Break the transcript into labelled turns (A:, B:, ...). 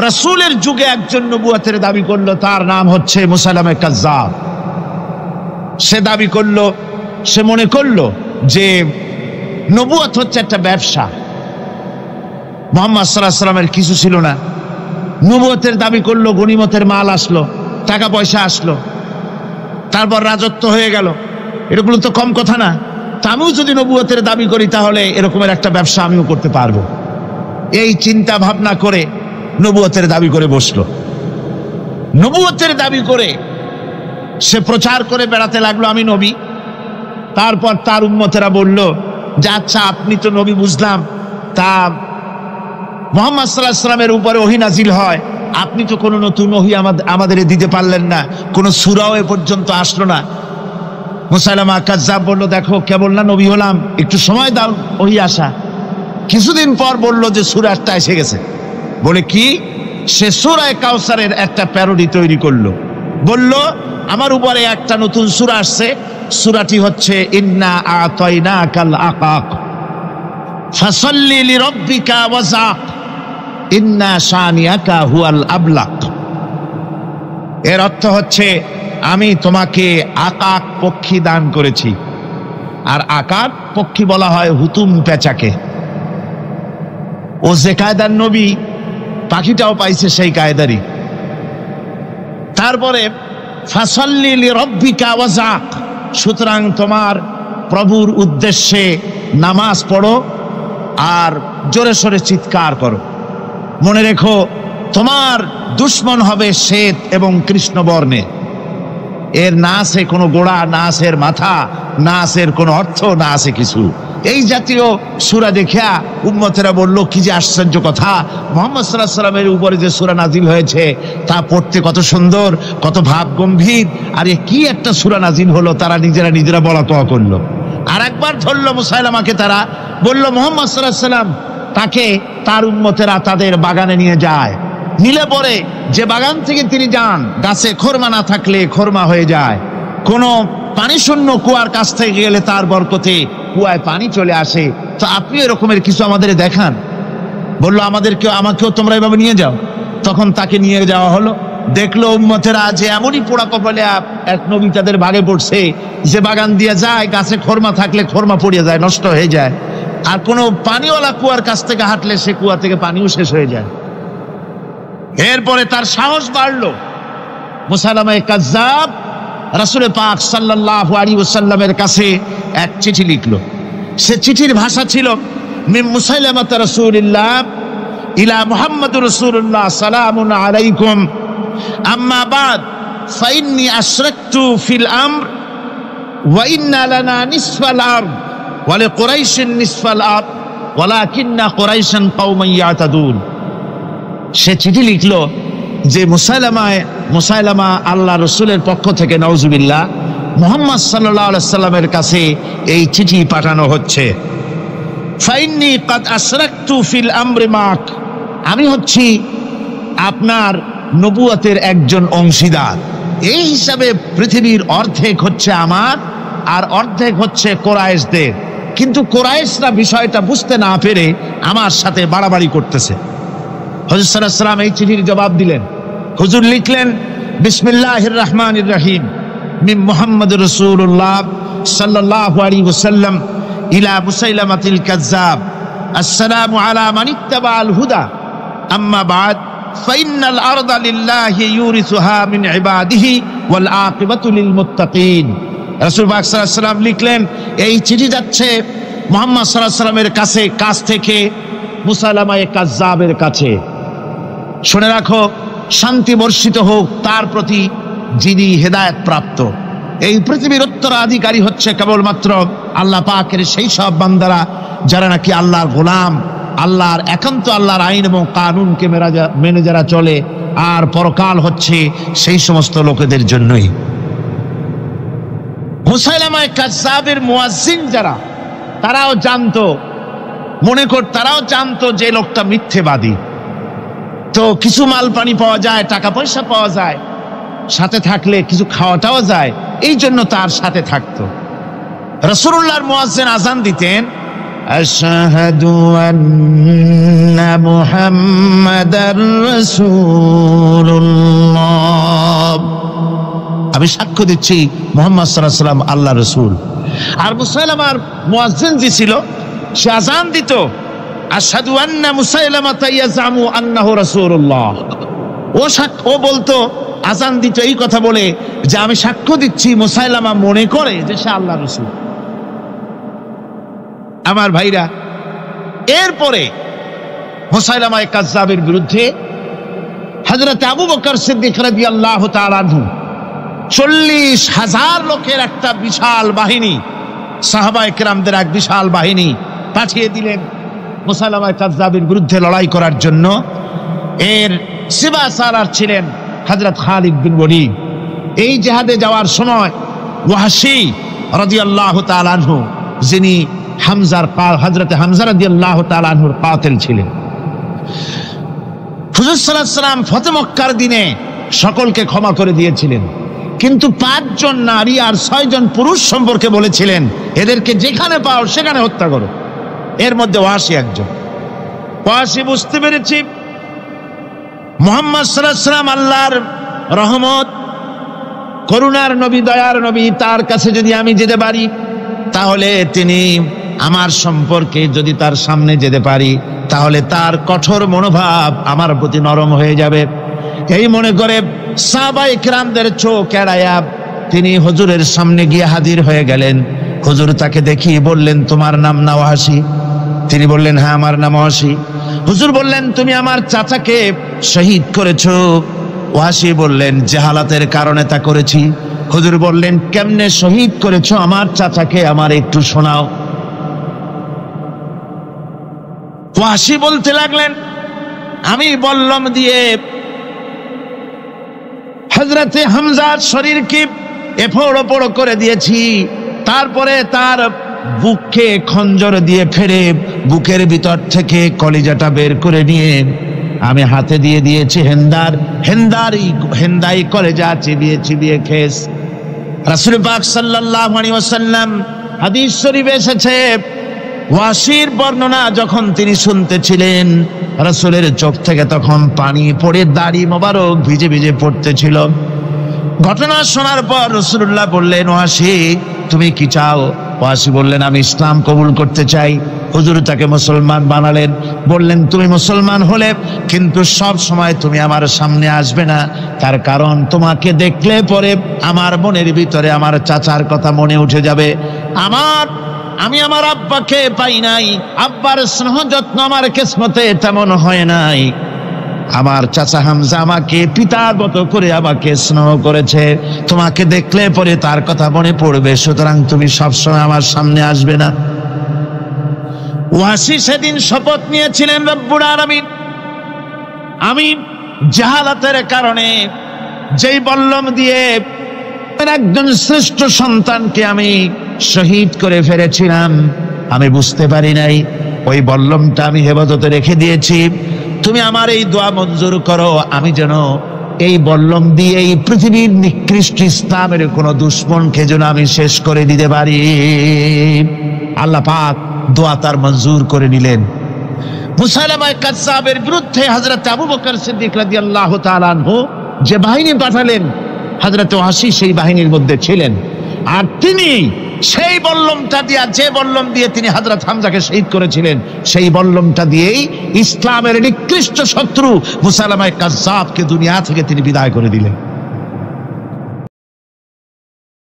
A: রাসূলের যুগে একজন নবুয়তের দাবি করলো, তার নাম হচ্ছে মুসাইলামা কাজ্জাব। সে দাবি করলো, সে মনে করলো যে নবুয়ত হচ্ছে একটা ব্যবসা। মুহাম্মদ সাল্লাল্লাহু আলাইহি ওয়াসাল্লামের কিছু ছিল না, নবুয়তের দাবি করলো, গনিমতের মাল আসলো, টাকা পয়সা আসলো, তারপর রাজত্ব হয়ে গেল। এগুলো তো কম কথা না। তা আমিও যদি নবুয়তের দাবি করি তাহলে এরকমের একটা ব্যবসা আমিও করতে পারবো। এই চিন্তা ভাবনা করে নবুয়তের দাবি করে বসলো। নবুয়তের দাবি করে সে প্রচার করে বেড়াতে লাগলো, আমি নবী। তারপর তার উম্মতেরা বলল যে আচ্ছা আপনি তো নবী বুঝলাম, তা মুহাম্মদ সাল্লাল্লাহু আলাইহি ওয়াসাল্লামের উপরে ওহী নাজিল হয়, আপনি তো কোনো নতুন ওহী আমাদের দিতে পারলেন না, কোনো সূরাও এ পর্যন্ত আসলো না। মুসাইলামা কাজ্জাব বলল, দেখো কেবল না নবী হলাম, একটু সময় দাও ওহী আসা। কিছুদিন পর বলল যে সূরা একটা এসে গেছে। বলে কি? সে সূরা কাউসারের একটা প্যারোডি তৈরি করলো। বলল আমার উপরে একটা নতুন সূরা আসছে, সূরাটি হচ্ছে ইন্না আতাইনাকাল আকাক ফাসাল্লি লিরাব্বিকা ওয়াজাক ইন্না শানিয়াকা হুয়াল আবলাক। এর অর্থ হচ্ছে আমি তোমাকে আকাক পক্ষী দান করেছি। আর আকাক পক্ষী বলা হয় হুতুম পেঁচাকে। ও যে কায়দার নবী, পাখিটাও পাইছে সেই কায়দারই। তারপরে ফাসাল্লি লিরাব্বিকা ওয়াজাক, সুতরাং তোমার প্রভুর উদ্দেশ্যে নামাজ পড়ো আর জোরে সোরে চিৎকার করো। মনে রেখো তোমার দুশ্মন হবে শ্বেত এবং কৃষ্ণ বর্ণে। এর না আছে কোনো গোড়া, না আছে এর মাথা, না আছে এর কোনো অর্থ, না আছে কিছু। এই জাতীয় সূরা দেখিয়া উম্মতেরা বলল কি যে আশ্চর্য কথা, মুহাম্মদ সাল্লাল্লাহু আলাইহি ওয়াসাল্লামের উপরে যে সূরা নাজিল হয়েছে তা পড়তে কত সুন্দর, কত ভাব গম্ভীর, আর এ কি একটা সূরা নাজিল হলো। তারা নিজেরা বলা তোয়া করলো। আর একবার ধরলো মুসাইলামাকে, তারা বলল মুহাম্মদ সাল্লাল্লাহু আলাইহি ওয়াসাল্লাম তাকে তার উম্মতেরা তাদের বাগানে নিয়ে যায়। নিলে পরে যে বাগান থেকে তিনি যান, গাছে খরমা না থাকলে খরমা হয়ে যায়। কোনো পানি শূন্য কুয়ার কাছ থেকে গেলে তার বরকতে কুয়ায় পানি চলে আসে। তো আপনি এরকমের কিছু আমাদের দেখান। বললো আমাকেও তোমরা এভাবে নিয়ে যাও। তখন তাকে নিয়ে যাওয়া হলো। দেখলো উম্মতেরা যে এমনই পোড়া কপালে এক নবী তাদের ভাগে পড়ছে, যে বাগান দিয়ে যায়, গাছে খরমা থাকলে খরমা পড়িয়ে যায়, নষ্ট হয়ে যায়। আর কোনো পানিওয়ালা কুয়ার কাছ থেকে হাঁটলে সে কুয়া থেকে পানিও শেষ হয়ে যায়। এরপরে তার সাহস বাড়লো। মুসাইলামা কাজ্জাব রাসূল পাক সাল্লাল্লাহু আলাইহি ওয়াসাল্লামের কাছে এক চিঠি লিখলো। সে চিঠির ভাষা ছিল মিন মুসাইলামা রাসূলিল্লাহ ইলা মুহাম্মাদুর রাসূলুল্লাহ সালামুন আলাইকুম আম্মা বাদ ফাইন্নী আশরাকতু ফিল আমর ওয়া ইন্না লানা নিসফাল আরদ ওয়া লিকুরাইশিন নিসফাল আরদ ওয়ালাকিন্না কুরাইশান কওমান ইয়াতাদুন। সে চিঠি লিখলো যে মুসাইলামা আল্লাহ রসুলের পক্ষ থেকে নাউজুবিল্লাহ মুহাম্মদ সাল্লাল্লাহু আলাইহি ওয়াসাল্লামের কাছে এই চিঠি পাঠানো হচ্ছে। ফাইন্নী কাদ আশরাকতু ফিল আমরি মাক, আমি হচ্ছি আপনার নবুয়তের একজন অংশীদার। এই হিসাবে পৃথিবীর অর্ধেক হচ্ছে আমার আর অর্ধেক হচ্ছে কোরাইশদের। কিন্তু কোরাইশরা বিষয়টা বুঝতে না পেরে আমার সাথে বাড়াবাড়ি করতেছে। হুজুর সাল্লাল্লাহু আলাইহি ওয়াসাল্লাম এই চিঠির জবাব দিলেন। হুজুর লিখলেন বিসমিল্লাহির রহমানির রহিম মিন মুহাম্মাদুর রাসূলুল্লাহ সাল্লাল্লাহু আলাইহি ওয়াসাল্লাম ইলা মুসাইলামাতিল কাজ্জাব আসসালামু আলা মান ইত্তাবাআল হুদা আম্মা বাদ ফাইন্নাল আরদা লিল্লাহি ইউরিসুহা মিন ইবাদিহি ওয়াল আকিবাতু লিল মুত্তাকিন। রাসূল পাক সাল্লাল্লাহু আলাইহি ওয়াসাল্লাম লিখলেন এই চিঠি যাচ্ছে মুহাম্মদ সাল্লাল্লাহু আলাইহি ওয়াসাল্লামের কাছ থেকে মুসাইলামা কাজ্জাবের কাছে। শুনে রাখো, শান্তি বর্ষিত হোক তার প্রতি যিনি হেদায়েত প্রাপ্ত। এই পৃথিবীর উত্তরাধিকারী হচ্ছে কেবলমাত্র আল্লাহ পাকের সেই সব বান্দারা যারা নাকি আল্লাহর গোলাম, আল্লাহর একান্ত আল্লাহর আইন এবং কানুনকে মেনে যারা চলে। আর পরকাল হচ্ছে সেই সমস্ত লোকেদের জন্যই। মুসাইলামা কাজ্জাবের মুয়াজ্জিন যারা, তারাও জানতো, তারাও জানতো যে লোকটা মিথ্যেবাদী। তো কিছু মাল পানি পাওয়া যায়, টাকা পয়সা পাওয়া যায়, সাথে থাকলে কিছু খাওয়াটাও যায়, এই জন্য তার সাথে থাকতো। রাসূলুল্লাহর মুয়াজ্জিন আজান দিতেন, আশহাদু আন্না মুহাম্মাদার রাসূলুল্লাহ, আমি সাক্ষ্য দিচ্ছি মুহাম্মদ সাল্লাল্লাহু আলাইহি ওয়াসাল্লাম আল্লাহর রাসূল। আর মুসাইলামার মুয়াজ্জিন যে ছিল সে আযান দিত, আশহাদু আন্না মুসাইলামাতা ইয়াজামু আন্নাহু রাসূলুল্লাহ। ও বলতো, আযান দিত এই কথা বলে যে আমি সাক্ষ্য দিচ্ছি মুসাইলামা মনে করে যে সে আল্লাহর রাসূল। আমার ভাইরা, এরপরে মুসাইলামা কাযযাবের বিরুদ্ধে হযরত আবু বকর সিদ্দিক রাদিয়াল্লাহু তাআলা আনহু 40,000 লোকের একটা বিশাল বাহিনী, সাহাবায়ে কেরামদের এক বিশাল বাহিনী পাঠিয়ে দিলেন মুসাইলামা কাযযাবের বিরুদ্ধে লড়াই করার জন্য। এর সিবাসালার ছিলেন হযরত খালিদ বিন ওয়ালিদ। এই জিহাদে যাওয়ার সময় ওয়াহশী রাদিয়াল্লাহু তাআলা আনহু, যিনি হযরত হামজা রাদিয়াল্লাহু তাআলা আনহুর কাতিল ছিলেন, হুজুর সাল্লাল্লাহু আলাইহি ওয়াসাল্লাম ফতহ মক্কার দিনে সকলকে ক্ষমা করে দিয়েছিলেন, কিন্তু 5 জন নারী আর 6 জন পুরুষ সম্পর্কে বলেছিলেন এদেরকে যেখানে পাও সেখানে হত্যা করো। এর মধ্যে ওয়াহশী একজন। ওয়াহশী বুঝতে পেরেছি মুহাম্মদ সাল্লাল্লাহু আলাইহি ওয়াসাল্লাম আল্লাহর রহমত, করুণার নবী, দয়ার নবী, তার কাছে যদি আমি যেতে পারি তাহলে তিনি আমার সম্পর্কে, যদি তার সামনে যেতে পারি তাহলে তার কঠোর মনোভাব আমার প্রতি নরম হয়ে যাবে। এই মনে করে সাহাবায়ে কেরামদের চোখ এড়ায়া তিনি হুজুরের সামনে গিয়ে হাজির হয়ে গেলেন। হুজুর তাকে দেখিয়ে বললেন, তোমার নাম না ওয়াহশী? তিনি বললেন, হ্যাঁ আমার নাম ওয়াহশী। হুজুর বললেন, তুমি আমার চাচাকে শহীদ করেছো? ওয়াহশী বললেন, জাহালাতের কারণে তা করেছি। হুজুর বললেন, কেমনে শহীদ করেছো আমার চাচাকে, আমার একটু শোনাও। ওয়াহশী বলতে লাগলেন, আমি বল্লম দিয়ে হযরতে হামজার শরীরকে এফোড় ওপড় করে দিয়েছি, তারপরে তার বুককে খঞ্জর দিয়ে ফেরে বুকের ভিতর থেকে কলিজাটা বের করে নিয়ে আমি হাতে দিয়ে দিয়েছি হেন্দাই কলেজা চিবিয়ে চিবিয়ে খেস। রাসূল পাক সাল্লাল্লাহু আলাইহি ওয়াসাল্লাম, হাদিস শরীফে এসেছে, ওয়াহশীর বর্ণনা যখন তিনি শুনতেছিলেন রাসূলের চোখ থেকে তখন পানি পড়ে দাড়ি মোবারক ভিজে ভিজে পড়তেছিল। ঘটনা শোনার পর রাসূলুল্লাহ বললেন, ওয়াহশী তুমি কি চাও? ওয়াহশী বললেন, আমি ইসলাম কবুল করতে চাই। হুজুর তাকে মুসলমান বানালেন। বললেন, তুমি মুসলমান হলে কিন্তু সব সময় তুমি আমার সামনে আসবে না, তার কারণ তোমাকে দেখলে পরে আমার মনের ভিতরে আমার চাচার কথা মনে উঠে যাবে। আমি আমার আব্বাকে পাই নাই, আব্বার স্নেহ যত্ন আমার কিসমতে তেমন হয় নাই। আমার চাচা হামজা আমাকে পিতার মতো করে আমাকে স্নেহ করেছে, তোমাকে দেখলে পরে তার কথা মনে পড়বে, সুতরাং তুমি সবসময় আমার সামনে আসবে না। ওয়াহশী সেদিন শপথ নিয়েছিলেন, রব্বুল আলামিন, আমি জাহালাতের কারণে যেই বল্লম দিয়ে একজন শ্রেষ্ঠ সন্তানকে আমি শহীদ করে ফেলেছিলাম, আমি বুঝতে পারি নাই, ওই বল্লমটা আমি হেফাজতে রেখে দিয়েছি। তুমি আমার এই দোয়া মঞ্জুর করো, আমি যেন এই বল্লম দিয়ে এই পৃথিবীর নিকৃষ্ট ইসলামের কোন দুশমনকে যেন আমি শেষ করে দিতে পারি। আল্লাহ পাক দোয়া তার মঞ্জুর করে নিলেন। মুসাইলামা কাযযাবের বিরুদ্ধে হযরত আবু বকর সিদ্দিক রাদিয়াল্লাহু তাআলা আনহু যে বাহিনী পাঠালেন, হযরত ওয়াহশী সেই বাহিনীর মধ্যে ছিলেন। আর তিনি সেই বল্লমটা দিয়া, যে বল্লম দিয়ে তিনি হযরত হামজাকে শহীদ করেছিলেন, সেই বল্লমটা দিয়েই ইসলামের নিকৃষ্ট শত্রু মুসাইলামা কাযযাবকে দুনিয়া থেকে তিনি বিদায় করে দিলেন।